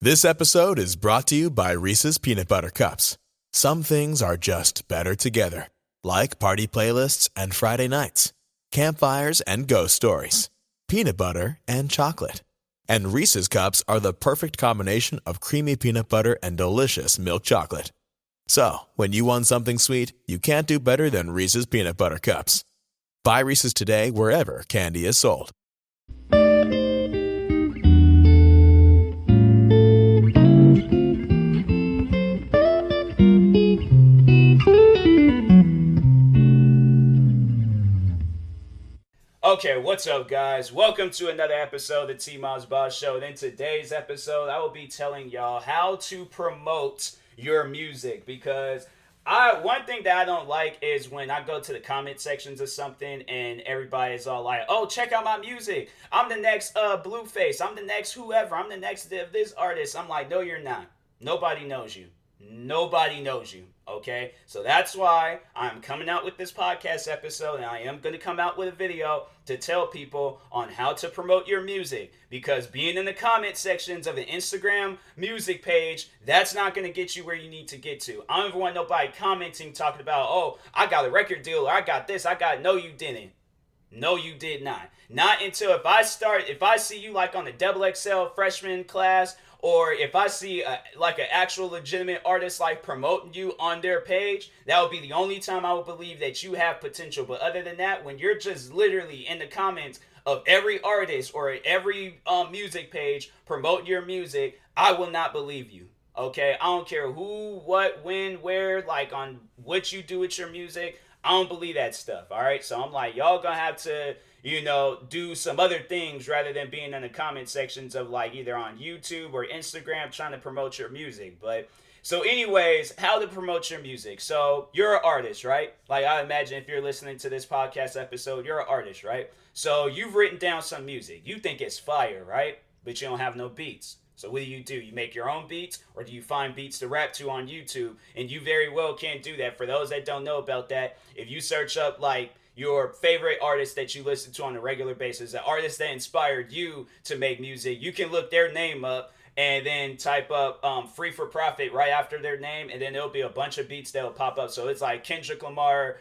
This episode is brought to you by Reese's Peanut Butter Cups. Some things are just better together, like party playlists and Friday nights, campfires and ghost stories, peanut butter and chocolate. And Reese's Cups are the perfect combination of creamy peanut butter and delicious milk chocolate. So, when you want something sweet, you can't do better than Reese's Peanut Butter Cups. Buy Reese's today wherever candy is sold. Okay, what's up, guys? Welcome to another episode of the TMossBoss Show. And in today's episode, I will be telling y'all how to promote your music, because one thing that I don't like is when I go to the comment sections of something and everybody is all like, oh, check out my music. I'm the next Blueface. I'm the next whoever. I'm the next this artist. I'm like, no, you're not. Nobody knows you. Nobody knows you, okay? So that's why I'm coming out with this podcast episode, and I am going to come out with a video to tell people on how to promote your music, because being in the comment sections of an Instagram music page, that's not going to get you where you need to get to. I don't even want nobody commenting, talking about, oh, I got a record deal, or I got this, no, you didn't. No, you did not. Not until if I see you like on the XXL freshman class, or if I see like an actual legitimate artist like promoting you on their page, that would be the only time I would believe that you have potential. But other than that, when you're just literally in the comments of every artist or every music page promoting your music, I will not believe you. Okay, I don't care who, what, when, where, like on what you do with your music. I don't believe that stuff. All right, so I'm like, y'all gonna have to, do some other things rather than being in the comment sections of like either on YouTube or Instagram trying to promote your music. But so anyways, how to promote your music. So you're an artist, right? Like I imagine if you're listening to this podcast episode, you're an artist, right? So you've written down some music. You think it's fire, right? But you don't have no beats. So what do? You make your own beats, or do you find beats to rap to on YouTube? And you very well can do that. For those that don't know about that, if you search up like your favorite artist that you listen to on a regular basis, the artist that inspired you to make music, you can look their name up and then type up free for profit right after their name, and then there'll be a bunch of beats that'll pop up. So it's like Kendrick Lamar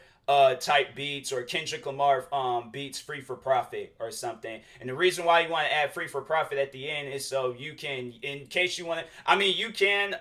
type beats, or Kendrick Lamar beats free for profit or something. And the reason why you want to add free for profit at the end is so you can, in case you want to, you can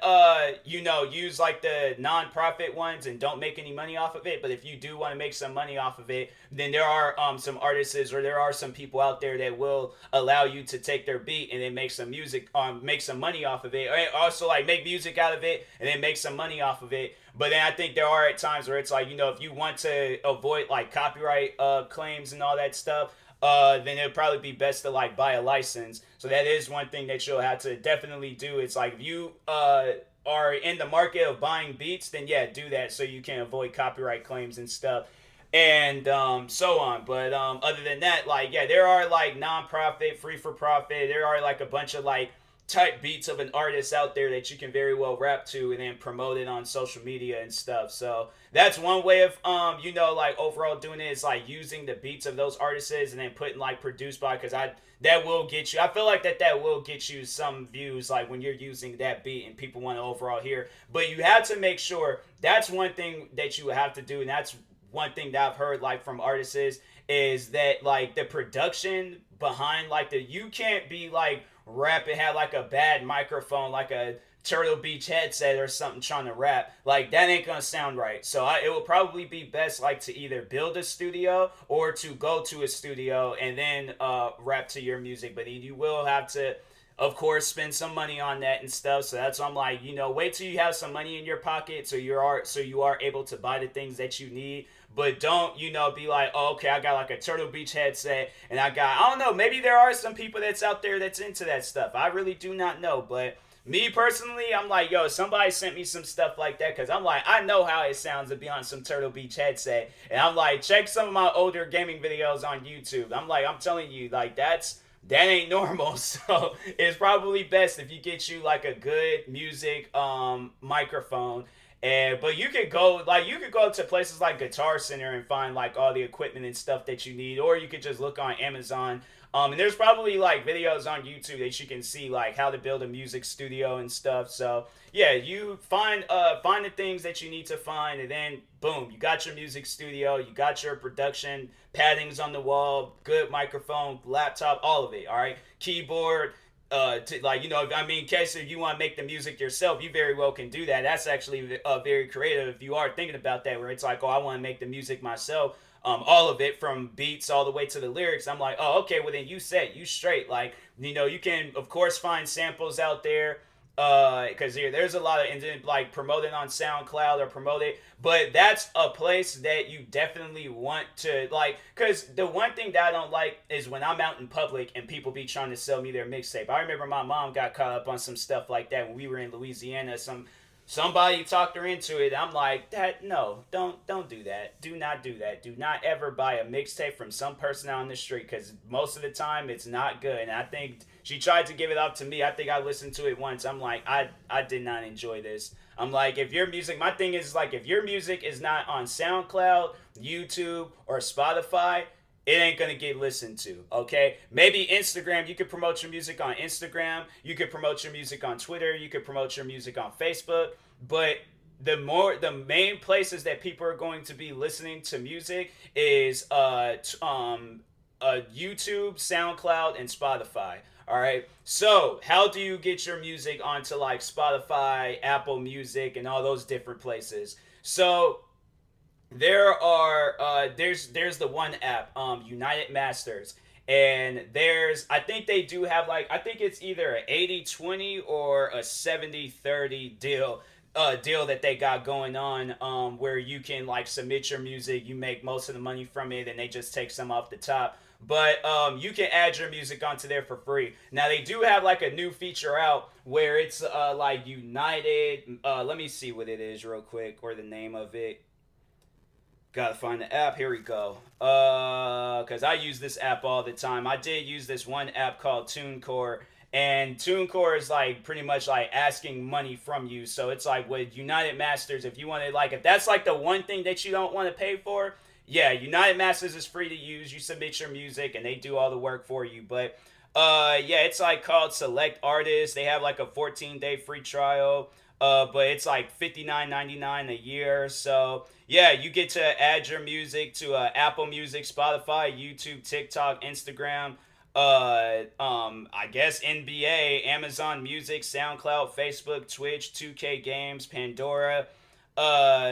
use like the non-profit ones and don't make any money off of it. But if you do want to make some money off of it, then there are some artists, or there are some people out there that will allow you to take their beat and then make some music, make some money off of it, or also like make music out of it and then make some money off of it. But then I think there are at times where it's like, if you want to avoid like copyright claims and all that stuff, then it'd probably be best to like buy a license. So that is one thing that you'll have to definitely do. It's like if you are in the market of buying beats, then yeah, do that so you can avoid copyright claims and stuff. And so on. But other than that, like, yeah, there are like non-profit, free for profit. There are like a bunch of like type beats of an artist out there that you can very well rap to and then promote it on social media and stuff. So that's one way of like overall doing it, is like using the beats of those artists and then putting like produced by, because that will get you, I feel like that will get you some views, like when you're using that beat and people want to overall hear. But you have to make sure, that's one thing that you have to do, and that's one thing that I've heard like from artists is that like the production behind like you can't be like rap and have like a bad microphone, like a Turtle Beach headset or something trying to rap. Like that ain't gonna sound right. So it will probably be best like to either build a studio or to go to a studio and then rap to your music. But you will have to, of course, spend some money on that and stuff. So that's why I'm like, wait till you have some money in your pocket so you are able to buy the things that you need. But don't, be like, oh, okay, I got like a Turtle Beach headset and I don't know, maybe there are some people that's out there that's into that stuff. I really do not know. But me personally, I'm like, yo, somebody sent me some stuff like that, because I'm like, I know how it sounds to be on some Turtle Beach headset. And I'm like, check some of my older gaming videos on YouTube. I'm like, I'm telling you, like, that ain't normal. So it's probably best if you get you like a good music microphone. But you could go to places like Guitar Center and find like all the equipment and stuff that you need, or you could just look on Amazon And there's probably like videos on YouTube that you can see like how to build a music studio and stuff. So yeah, you find the things that you need to find, and then boom, you got your music studio, you got your production paddings on the wall, good microphone, laptop, all of it. All right, keyboard, to like I mean, in case if you want to make the music yourself, you very well can do that. That's actually very creative if you are thinking about that, where it's like, oh, I want to make the music myself. All of it from beats all the way to the lyrics. I'm like, oh, okay, well then you set, you straight. Like, you can of course find samples out there, because there's a lot of, and then like promote it on SoundCloud or promote it, but that's a place that you definitely want to like, because the one thing that I don't like is when I'm out in public and people be trying to sell me their mixtape. I remember my mom got caught up on some stuff like that when we were in Louisiana. Somebody talked her into it. I'm like, that no, don't do that. Do not do that. Do not ever buy a mixtape from some person out on the street, because most of the time it's not good. And I think she tried to give it up to me. I think I listened to it once. I'm like, I did not enjoy this. I'm like, if your music, my thing is like, if your music is not on SoundCloud, YouTube, or Spotify, it ain't gonna get listened to. Okay, maybe Instagram, you could promote your music on Instagram, you could promote your music on Twitter, you could promote your music on Facebook, but the main places that people are going to be listening to music is YouTube, SoundCloud, and Spotify. All right, so how do you get your music onto like Spotify, Apple Music, and all those different places? So there's the one app, United Masters, and there's, I think they do have like, I think it's either an 80-20 or a 70-30 deal that they got going on, where you can like submit your music, you make most of the money from it, and they just take some off the top. But you can add your music onto there for free. Now they do have like a new feature out where it's like United. Let me see what it is real quick, or the name of it. Gotta find the app. Here we go. Cause I use this app all the time. I did use this one app called TuneCore, and TuneCore is like pretty much like asking money from you. So it's like with United Masters, if you want to like, if that's like the one thing that you don't want to pay for, yeah, United Masters is free to use. You submit your music and they do all the work for you. But yeah, it's like called Select Artists. They have like a 14-day free trial. But it's like $59.99 a year. So yeah, you get to add your music to Apple Music, Spotify, YouTube, TikTok, Instagram, I guess NBA, Amazon Music, SoundCloud, Facebook, Twitch, 2K Games, Pandora,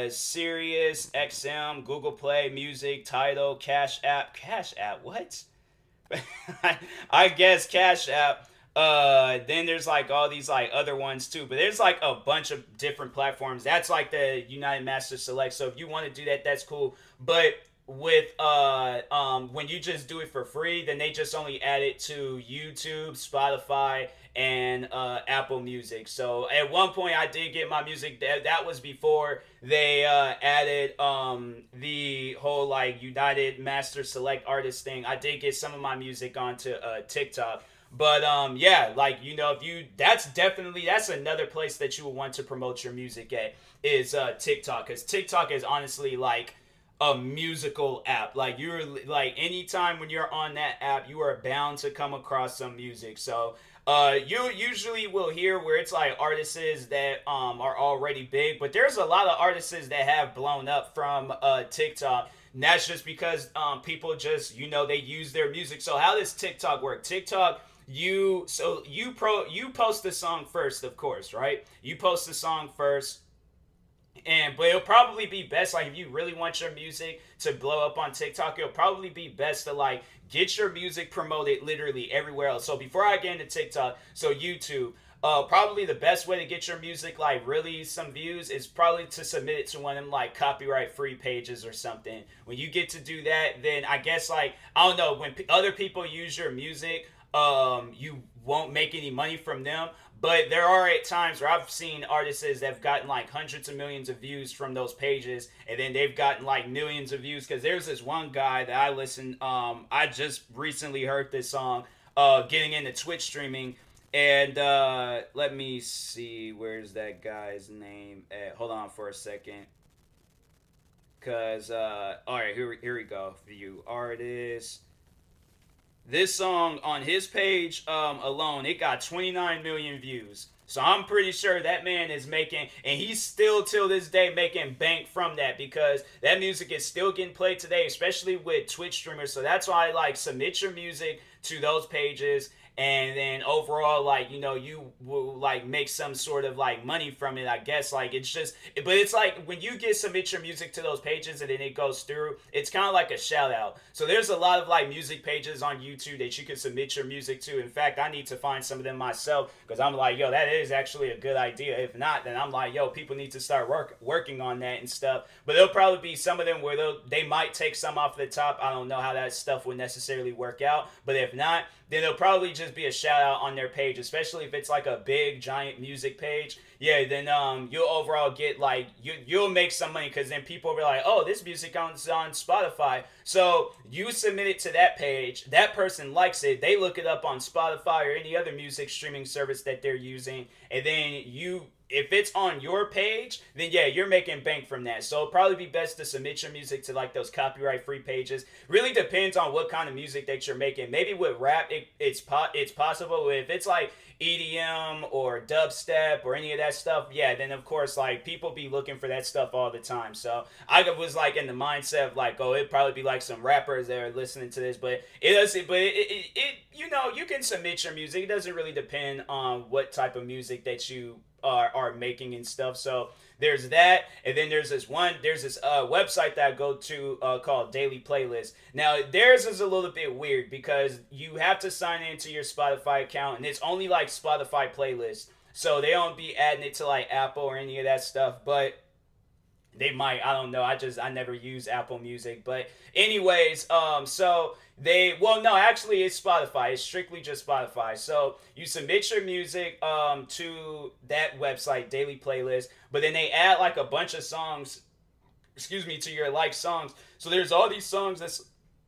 Sirius, XM, Google Play Music, Tidal, Cash App, what? I guess Cash App. Then there's like all these like other ones too, but there's like a bunch of different platforms. That's like the United Master Select. So if you want to do that, that's cool. But with when you just do it for free, then they just only add it to YouTube, Spotify, and Apple Music. So at one point I did get my music, that was before they added the whole like United Master Select Artist thing. I did get some of my music onto TikTok. But yeah, like if you, that's another place that you would want to promote your music at, is TikTok, because TikTok is honestly like a musical app. Like you're like, anytime when you're on that app, you are bound to come across some music. So you usually will hear where it's like artists that are already big, but there's a lot of artists that have blown up from TikTok. And that's just because people just they use their music. So how does TikTok work? TikTok, you post the song first, of course, right? You post the song first, but it'll probably be best, like if you really want your music to blow up on TikTok, it'll probably be best to like get your music promoted literally everywhere else. So before I get into TikTok, so YouTube, probably the best way to get your music like really some views is probably to submit it to one of them like copyright free pages or something. When you get to do that, then I guess like, I don't know, when other people use your music, you won't make any money from them. But there are at times where I've seen artists that have gotten like hundreds of millions of views from those pages, and then they've gotten like millions of views. Because there's this one guy that I listen, I just recently heard this song, getting into Twitch streaming, and let me see, where's that guy's name at? Hold on for a second. Because, all right, here we go. View artist. this song on his page alone, it got 29 million views. So I'm pretty sure that man is making, and he's still till this day making bank from that, because that music is still getting played today, especially with Twitch streamers. So that's why I like submit your music to those pages, and then overall, like, you know, you will like make some sort of like money from it, I guess. Like, it's just, but it's like when you get submit your music to those pages and then it goes through, it's kind of like a shout out. So there's a lot of like music pages on YouTube that you can submit your music to. In fact, I need to find some of them myself, because I'm like, yo, that is actually a good idea. If not, then I'm like, yo, people need to start working on that and stuff. But there'll probably be some of them where they might take some off the top. I don't know how that stuff would necessarily work out, but if not, then it'll probably just be a shout out on their page, especially if it's like a big giant music page. Yeah, then you'll overall get like you'll make some money, because then people will be like, oh, this music on Spotify. So you submit it to that page, that person likes it, they look it up on Spotify or any other music streaming service that they're using, and then if it's on your page, then yeah, you're making bank from that. So it'll probably be best to submit your music to like those copyright free pages. Really depends on what kind of music that you're making. Maybe with rap, it's possible. If it's like EDM or dubstep or any of that stuff, yeah, then of course like people be looking for that stuff all the time. So I was like in the mindset of like, oh, it'd probably be like some rappers that are listening to this, but it doesn't. But it you know, you can submit your music. It doesn't really depend on what type of music that you are making and stuff. So there's that, and then there's this website that I go to called Daily Playlist. Now theirs is a little bit weird, because you have to sign into your Spotify account, and it's only like Spotify playlists, so they don't be adding it to like Apple or any of that stuff, but they might. I don't know. I never use Apple Music. But anyways, so no, actually it's Spotify. It's strictly just Spotify. So you submit your music to that website, Daily Playlist, but then they add like a bunch of songs, to your like songs. So there's all these songs that's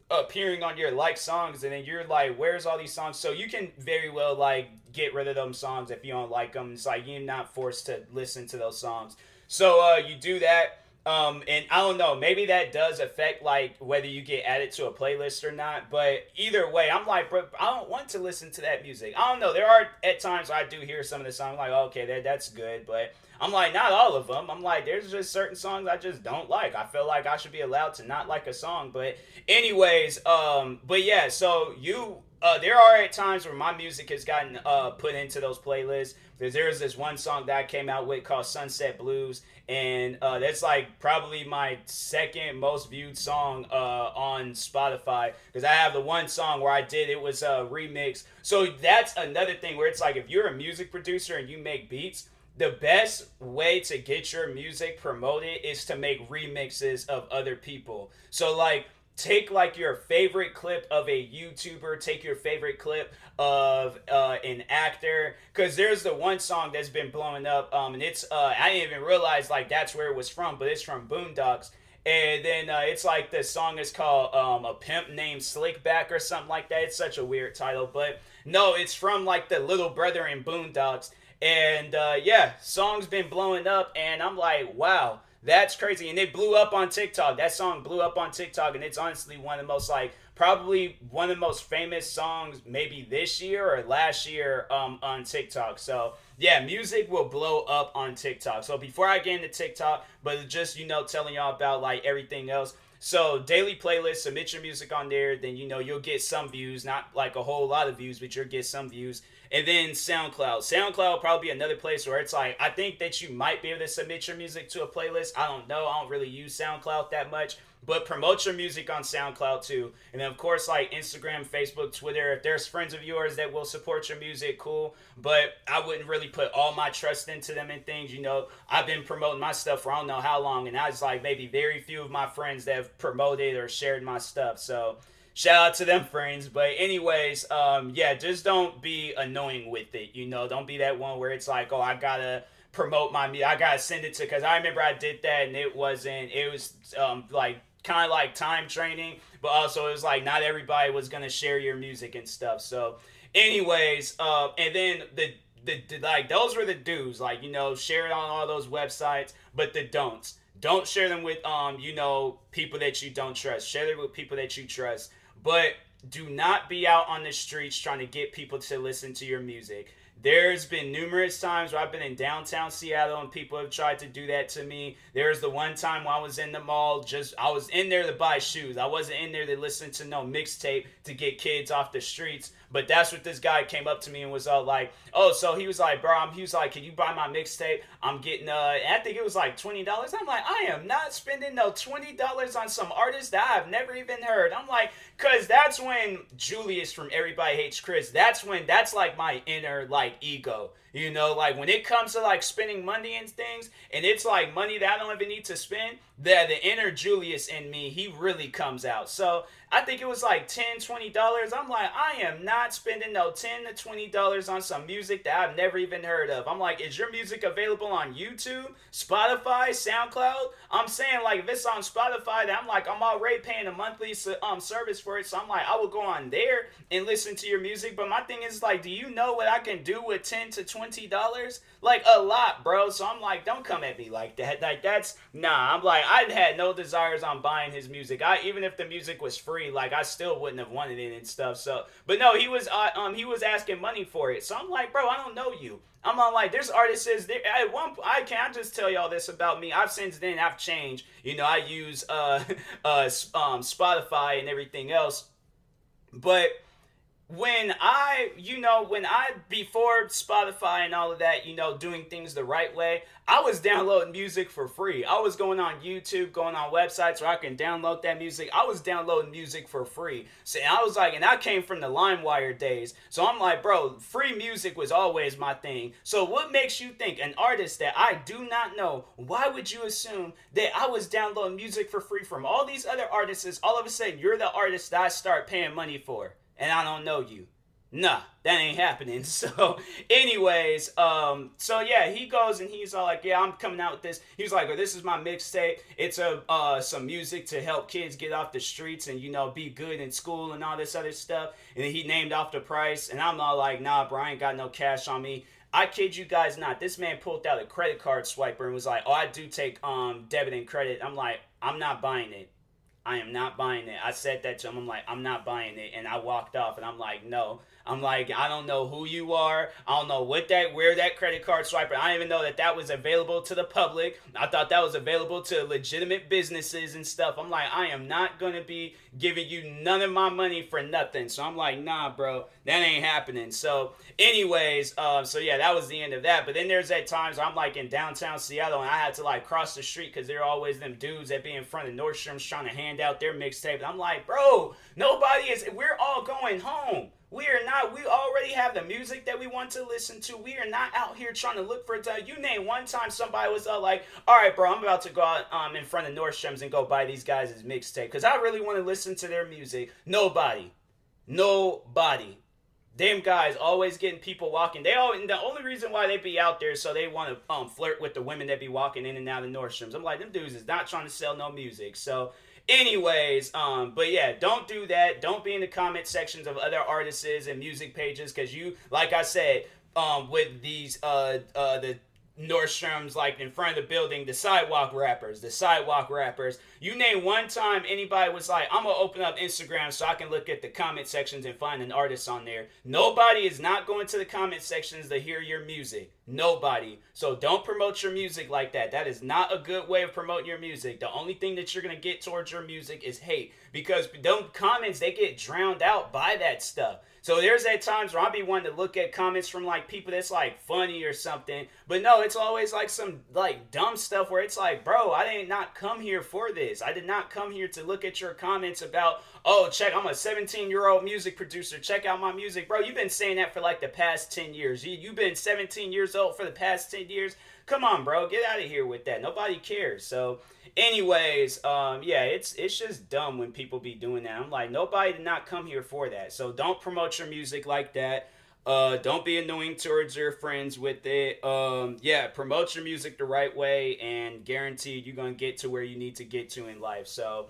appearing on your like songs, and then you're like, where's all these songs? So you can very well like get rid of them songs if you don't like them. It's like you're not forced to listen to those songs. So you do that. And I don't know, maybe that does affect like whether you get added to a playlist or not. But either way, I'm like, bro, I don't want to listen to that music. I don't know. There are at times I do hear some of the songs, like, okay, that's good, but I'm like, not all of them. I'm like, there's just certain songs I just don't like. I feel like I should be allowed to not like a song. But anyways, but yeah, so there are at times where my music has gotten put into those playlists. There's this one song that I came out with called Sunset Blues, and that's like probably my second most viewed song on Spotify, because I have the one song where it was a remix. So that's another thing where it's like, if you're a music producer and you make beats, the best way to get your music promoted is to make remixes of other people. So like, take like your favorite clip of a YouTuber, take your favorite clip of an actor, because there's the one song that's been blowing up, and it's I didn't even realize like that's where it was from, but it's from Boondocks. And then it's like the song is called A Pimp Named Slickback or something like that. It's such a weird title, but no, it's from like the little brother in Boondocks. And yeah, song's been blowing up, and I'm like, wow, that's crazy. And it blew up on TikTok. That song blew up on TikTok, and it's honestly one of the most like, probably one of the most famous songs maybe this year or last year on TikTok. So yeah, music will blow up on TikTok. So before I get into TikTok, but just, telling y'all about like everything else. So Daily Playlist, submit your music on there, then you'll get some views, not like a whole lot of views, but you'll get some views. And then SoundCloud will probably be another place where it's like, I think that you might be able to submit your music to a playlist. I don't know. I don't really use SoundCloud that much, but promote your music on SoundCloud too. And then of course, like Instagram, Facebook, Twitter, if there's friends of yours that will support your music, cool. But I wouldn't really put all my trust into them and things. I've been promoting my stuff for I don't know how long, and I was like maybe very few of my friends that have promoted or shared my stuff. So shout out to them friends. But anyways, yeah, just don't be annoying with it. Don't be that one where it's like, oh, I gotta promote my music, I gotta send it to, because I remember I did that, and it was like kind of like time training, but also it was like not everybody was gonna share your music and stuff. So anyways, and then the like, those were the do's, like, share it on all those websites. But the don't share them with people that you don't trust. Share them with people that you trust. But do not be out on the streets trying to get people to listen to your music. There's been numerous times where I've been in downtown Seattle and people have tried to do that to me. There's the one time when I was in the mall, I was in there to buy shoes. I wasn't in there to listen to no mixtape to get kids off the streets. But that's what this guy came up to me and was all like, oh, so he was like, bro, he was like, can you buy my mixtape? I'm getting, I think it was like $20. I'm like, I am not spending no $20 on some artist that I've never even heard. I'm like, cause that's when Julius from Everybody Hates Chris, that's like my inner like ego. You know, like when it comes to like spending money and things, and it's like money that I don't even need to spend, the inner Julius in me, he really comes out. So I think it was like $10, $20. I'm like, I am not spending no $10 to $20 on some music that I've never even heard of. I'm like, is your music available on YouTube, Spotify, SoundCloud? I'm saying like if it's on Spotify, then I'm already paying a monthly service for it. So I'm like, I will go on there and listen to your music. But my thing is like, do you know what I can do with $10 to $20? Like a lot, bro. So I'm like, don't come at me like that. Like that's nah. I'm like, I had no desires on buying his music. Even if the music was free, like I still wouldn't have wanted it and stuff. So, but no, he was asking money for it. So I'm like, bro, I don't know you. I'm not like, there's artists there at one point. I just tell y'all this about me. I've changed. You know, I use Spotify and everything else, but before Spotify and all of that, doing things the right way, I was downloading music for free. I was going on YouTube, going on websites where I can download that music. I was downloading music for free. So I was like, and I came from the LimeWire days. So I'm like, bro, free music was always my thing. So what makes you think an artist that I do not know, why would you assume that I was downloading music for free from all these other artists? All of a sudden, you're the artist that I start paying money for. And I don't know you. Nah, that ain't happening. So, anyways, so yeah, he goes and he's all like, yeah, I'm coming out with this. He was like, oh, this is my mixtape. It's some music to help kids get off the streets and, be good in school and all this other stuff. And then he named off the price. And I'm all like, nah, bro, I ain't got no cash on me. I kid you guys not. This man pulled out a credit card swiper and was like, oh, I do take debit and credit. I'm like, I'm not buying it. I am not buying it. I said that to him. I'm like, I'm not buying it. And I walked off and I'm like, no. I'm like, I don't know who you are. I don't know where that credit card swiper. I didn't even know that was available to the public. I thought that was available to legitimate businesses and stuff. I'm like, I am not going to be giving you none of my money for nothing. So I'm like, nah, bro, that ain't happening. So anyways, so yeah, that was the end of that. But then there's at times where I'm like in downtown Seattle and I had to like cross the street because there are always them dudes that be in front of Nordstrom's trying to hand out their mixtape. And I'm like, bro, we're all going home. We already have the music that we want to listen to. We are not out here trying to look for it. You name one time somebody was like, all right, bro, I'm about to go out in front of Nordstrom's and go buy these guys' mixtape because I really want to listen to their music. Nobody. Them guys always getting people walking. The only reason why they be out there is so they want to flirt with the women that be walking in and out of Nordstrom's. I'm like, them dudes is not trying to sell no music. So anyways, but yeah, don't do that. Don't be in the comment sections of other artists and music pages because you, like I said, with these the Nordstrom's, like in front of the building, the sidewalk rappers. You name one time anybody was like, I'm gonna open up Instagram so I can look at the comment sections and find an artist on there. Nobody is not going to the comment sections to hear your music. Nobody. So don't promote your music like that. That is not a good way of promoting your music. The only thing that you're gonna get towards your music is hate because them comments, they get drowned out by that stuff. So there's at times where I'll be wanting to look at comments from like people that's like funny or something. But no, it's always like some like dumb stuff where it's like, bro, I did not come here for this. I did not come here to look at your comments about, oh, check, I'm a 17-year-old music producer. Check out my music. Bro, you've been saying that for like the past 10 years. You've been 17 years old for the past 10 years. Come on, bro, get out of here with that. Nobody cares. So anyways, yeah, it's just dumb when people be doing that. I'm like, nobody did not come here for that. So don't promote your music like that. Don't be annoying towards your friends with it. Yeah, promote your music the right way and guaranteed you're going to get to where you need to get to in life. So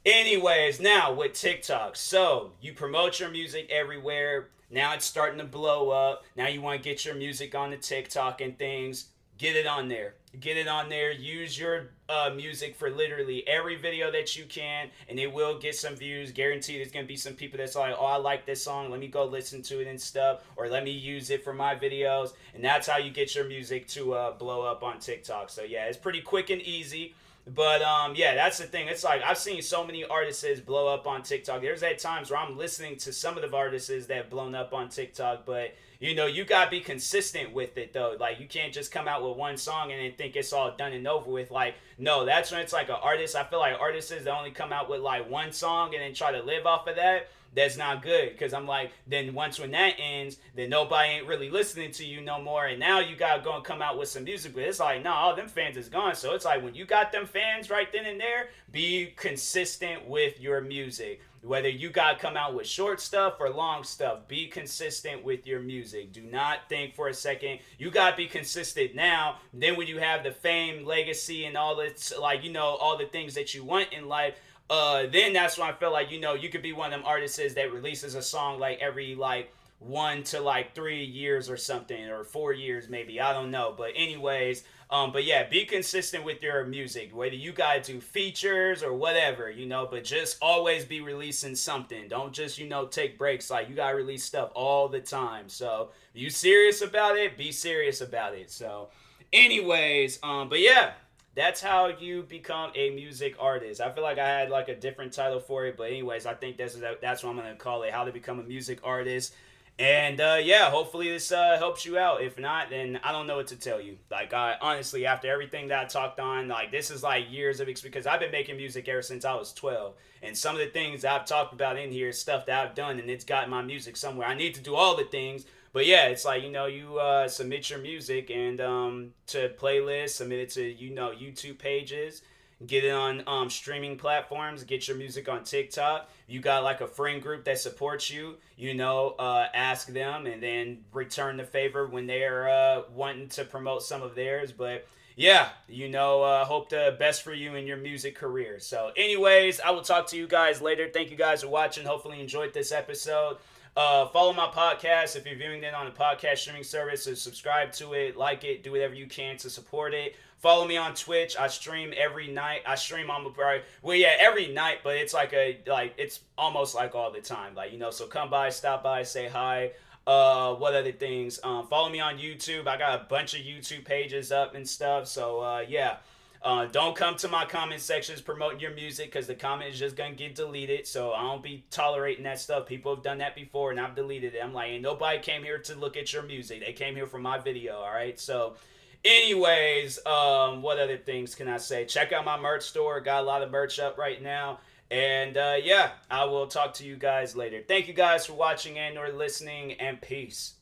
anyways, now with TikTok. So you promote your music everywhere. Now it's starting to blow up. Now you want to get your music on the TikTok and things. get it on there. Get it on there. Use your music for literally every video that you can, and it will get some views. Guaranteed, there's gonna be some people that's like, "Oh, I like this song. Let me go listen to it and stuff," or "Let me use it for my videos." And that's how you get your music to blow up on TikTok. So yeah, it's pretty quick and easy. But yeah, that's the thing. It's like I've seen so many artists blow up on TikTok. There's at times where I'm listening to some of the artists that have blown up on TikTok, but you know, you gotta be consistent with it though. Like you can't just come out with one song and then think it's all done and over with. Like, no, that's when it's like an artist. I feel like artists that only come out with like one song and then try to live off of that, that's not good. Because I'm like, then once when that ends, then nobody ain't really listening to you no more. And now you gotta go and come out with some music. But it's like, no, all them fans is gone. So it's like when you got them fans right then and there, be consistent with your music. Whether you got to come out with short stuff or long stuff, be consistent with your music. Do not think for a second. You got to be consistent now. Then when you have the fame, legacy, and all this, like, you know, all the things that you want in life, then that's when I feel like, you know, you could be one of them artists that releases a song like every, like, 1 to like 3 years or something, or 4 years maybe, I don't know. But anyways, but yeah, be consistent with your music, whether you guys do features or whatever, you know, but just always be releasing something. Don't just, you know, take breaks. Like, you gotta release stuff all the time. So if you serious about it, be serious about it. So anyways, but yeah, that's how you become a music artist. I feel like I had like a different title for it, but anyways, I think that's what I'm gonna call it: how to become a music artist. And yeah, hopefully this helps you out. If not, then I don't know what to tell you. Like, honestly, after everything that I talked on, like, this is like years of experience, because I've been making music ever since I was 12. And some of the things I've talked about in here is stuff that I've done, and it's got my music somewhere. I need to do all the things. But yeah, it's like, you know, you submit your music and to playlists, submit it to, you know, YouTube pages, get it on streaming platforms, get your music on TikTok. You got like a friend group that supports you, you know, ask them and then return the favor when they're wanting to promote some of theirs. But yeah, you know, hope the best for you in your music career. So anyways, I will talk to you guys later. Thank you guys for watching. Hopefully you enjoyed this episode. Follow my podcast if you're viewing it on a podcast streaming service. So subscribe to it, like it, do whatever you can to support it. Follow me on Twitch. I stream every night. I stream every night, but it's it's almost like all the time. Like, you know, so come by, stop by, say hi. What other things? Follow me on YouTube. I got a bunch of YouTube pages up and stuff. So yeah. Don't come to my comment sections promoting your music, because the comment is just going to get deleted. So I don't be tolerating that stuff. People have done that before and I've deleted it. I'm like, ain't nobody came here to look at your music. They came here for my video, all right? So anyways, what other things can I say? Check out my merch store. Got a lot of merch up right now. And yeah, I will talk to you guys later. Thank you guys for watching and or listening, and peace.